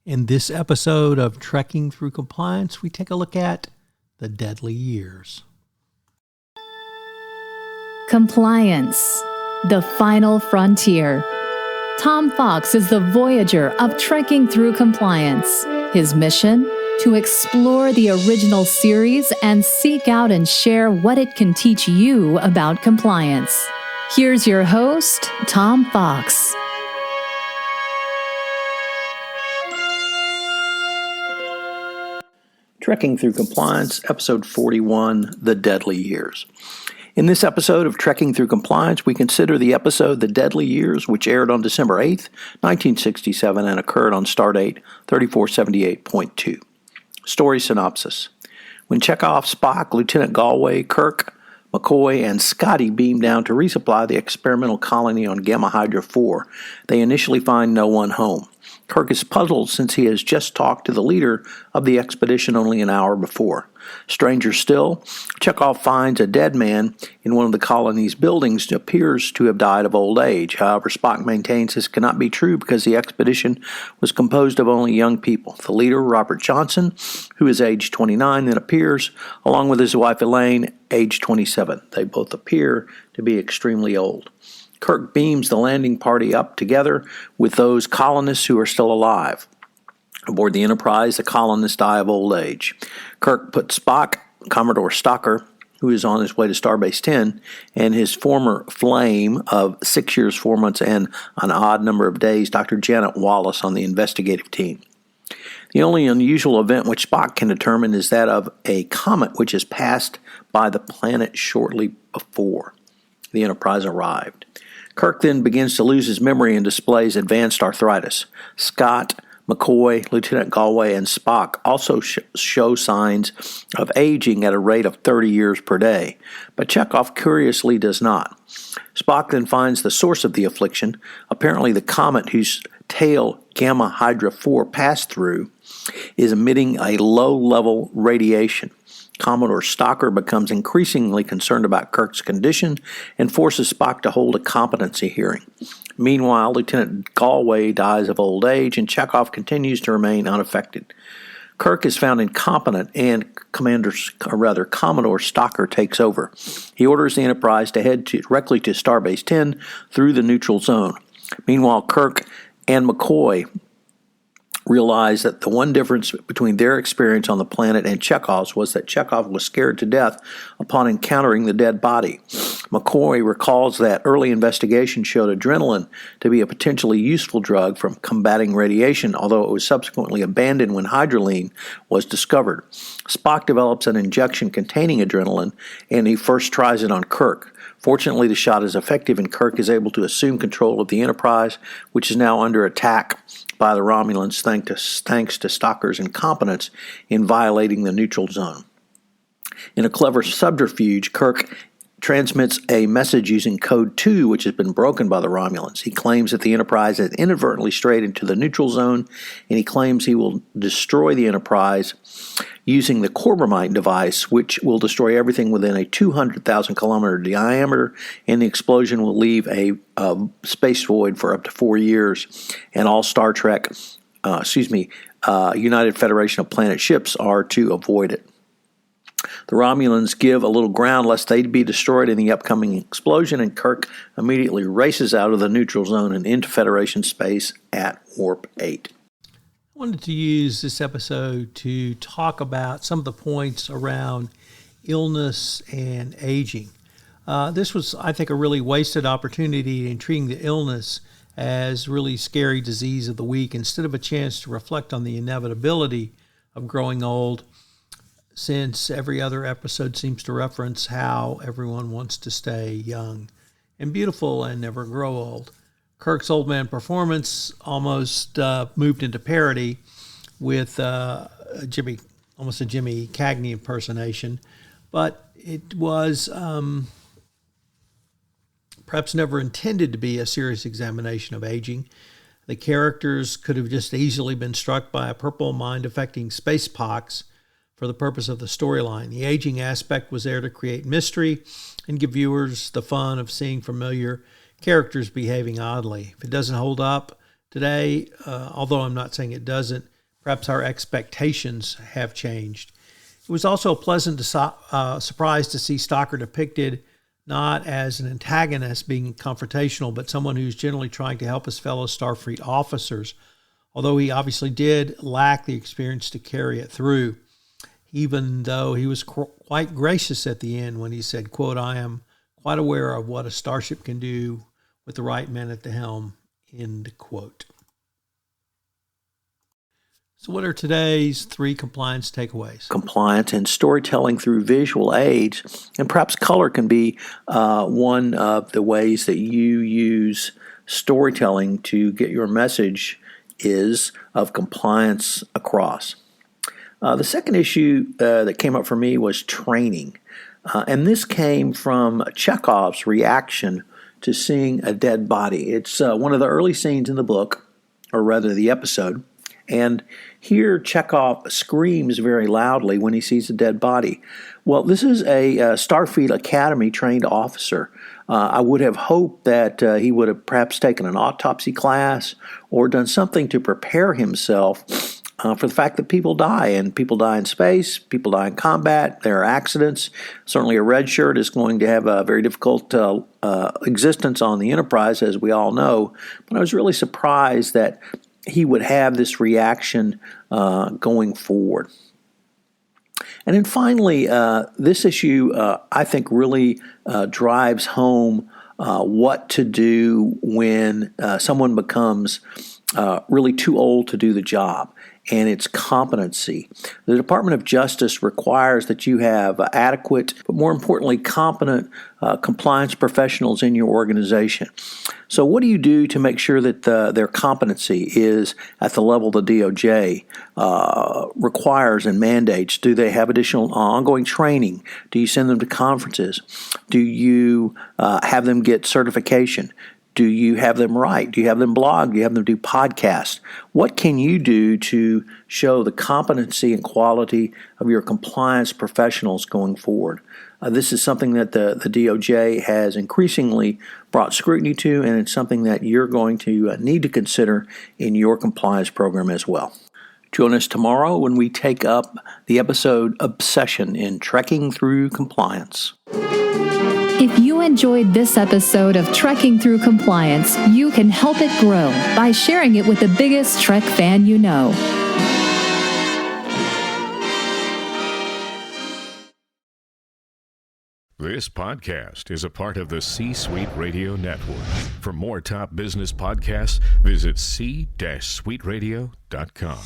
In this episode of Trekking Through Compliance, we take a look at the deadly years. Compliance, the final frontier. Tom Fox is the voyager of Trekking Through Compliance. His mission? To explore the original series and seek out and share what it can teach you about compliance. Here's your host, Tom Fox. Trekking Through Compliance, Episode 41, The Deadly Years. In this episode of Trekking Through Compliance, we consider the episode The Deadly Years, which aired on December 8th, 1967, and occurred on Stardate 3478.2. Story synopsis. When Chekov, Spock, Lieutenant Galway, Kirk, McCoy, and Scotty beam down to resupply the experimental colony on Gamma Hydra 4, they initially find no one home. Kirk is puzzled since he has just talked to the leader of the expedition only an hour before. Stranger still, Chekov finds a dead man in one of the colony's buildings who appears to have died of old age. However, Spock maintains this cannot be true because the expedition was composed of only young people. The leader, Robert Johnson, who is age 29, then appears, along with his wife Elaine, age 27. They both appear to be extremely old. Kirk beams the landing party up together with those colonists who are still alive. Aboard the Enterprise, the colonists die of old age. Kirk puts Spock, Commodore Stocker, who is on his way to Starbase 10, and his former flame of 6 years, 4 months, and an odd number of days, Dr. Janet Wallace, on the investigative team. The only unusual event which Spock can determine is that of a comet which has passed by the planet shortly before the Enterprise arrived. Kirk then begins to lose his memory and displays advanced arthritis. Scott, McCoy, Lieutenant Galway, and Spock also show signs of aging at a rate of 30 years per day, but Chekov curiously does not. Spock then finds the source of the affliction, apparently the comet whose tail Gamma Hydra 4 passed through is emitting a low-level radiation. Commodore Stocker becomes increasingly concerned about Kirk's condition and forces Spock to hold a competency hearing. Meanwhile, Lieutenant Galway dies of old age, and Chekov continues to remain unaffected. Kirk is found incompetent, and Commodore Stocker takes over. He orders the Enterprise to head directly to Starbase 10 through the neutral zone. Meanwhile, Kirk and McCoy realized that the one difference between their experience on the planet and Chekov's was that Chekov was scared to death upon encountering the dead body. McCoy recalls that early investigation showed adrenaline to be a potentially useful drug for combating radiation, although it was subsequently abandoned when hydraline was discovered. Spock develops an injection containing adrenaline, and he first tries it on Kirk. Fortunately, the shot is effective, and Kirk is able to assume control of the Enterprise, which is now under attack by the Romulans thanks to Stocker's incompetence in violating the neutral zone. In a clever subterfuge, Kirk transmits a message using Code 2, which has been broken by the Romulans. He claims that the Enterprise has inadvertently strayed into the neutral zone, and he claims he will destroy the Enterprise using the Corbomite device, which will destroy everything within a 200,000 kilometer diameter, and the explosion will leave a space void for up to 4 years, and all United Federation of Planet ships are to avoid it. The Romulans give a little ground lest they be destroyed in the upcoming explosion, and Kirk immediately races out of the neutral zone and into Federation space at Warp 8. I wanted to use this episode to talk about some of the points around illness and aging. This was, I think, a really wasted opportunity in treating the illness as really scary disease of the week instead of a chance to reflect on the inevitability of growing old, since every other episode seems to reference how everyone wants to stay young and beautiful and never grow old. Kirk's old man performance almost moved into parody with almost a Jimmy Cagney impersonation, but it was perhaps never intended to be a serious examination of aging. The characters could have just easily been struck by a purple mind-affecting space pox for the purpose of the storyline. The aging aspect was there to create mystery and give viewers the fun of seeing familiar characters behaving oddly. If it doesn't hold up today, although I'm not saying it doesn't, perhaps our expectations have changed. It was also a pleasant surprise to see Stalker depicted not as an antagonist being confrontational, but someone who's generally trying to help his fellow Starfleet officers, although he obviously did lack the experience to carry it through, even though he was quite gracious at the end when he said, quote, "I am quite aware of what a starship can do with the right men at the helm," end quote. So what are today's 3 compliance takeaways? Compliance and storytelling through visual aids, and perhaps color can be one of the ways that you use storytelling to get your message of compliance across. The second issue that came up for me was training, and this came from Chekov's reaction to seeing a dead body. It's one of the early scenes in the book, or rather the episode. And here Chekov screams very loudly when he sees a dead body. Well, this is a Starfleet Academy trained officer. I would have hoped that he would have perhaps taken an autopsy class or done something to prepare himself for the fact that people die, and people die in space, people die in combat, there are accidents. Certainly a red shirt is going to have a very difficult existence on the Enterprise, as we all know. But I was really surprised that he would have this reaction going forward. And then finally, this issue, I think, really drives home what to do when someone becomes really too old to do the job, and its competency. The Department of Justice requires that you have adequate, but more importantly, competent compliance professionals in your organization. So what do you do to make sure that their competency is at the level the DOJ requires and mandates? Do they have additional ongoing training? Do you send them to conferences? Do you have them get certification? Do you have them write? Do you have them blog? Do you have them do podcasts? What can you do to show the competency and quality of your compliance professionals going forward? This is something that the DOJ has increasingly brought scrutiny to, and it's something that you're going to need to consider in your compliance program as well. Join us tomorrow when we take up the episode Obsession in Trekking Through Compliance. If you enjoyed this episode of Trekking Through Compliance, you can help it grow by sharing it with the biggest Trek fan you know. This podcast is a part of the C-Suite Radio Network. For more top business podcasts, visit c-suiteradio.com.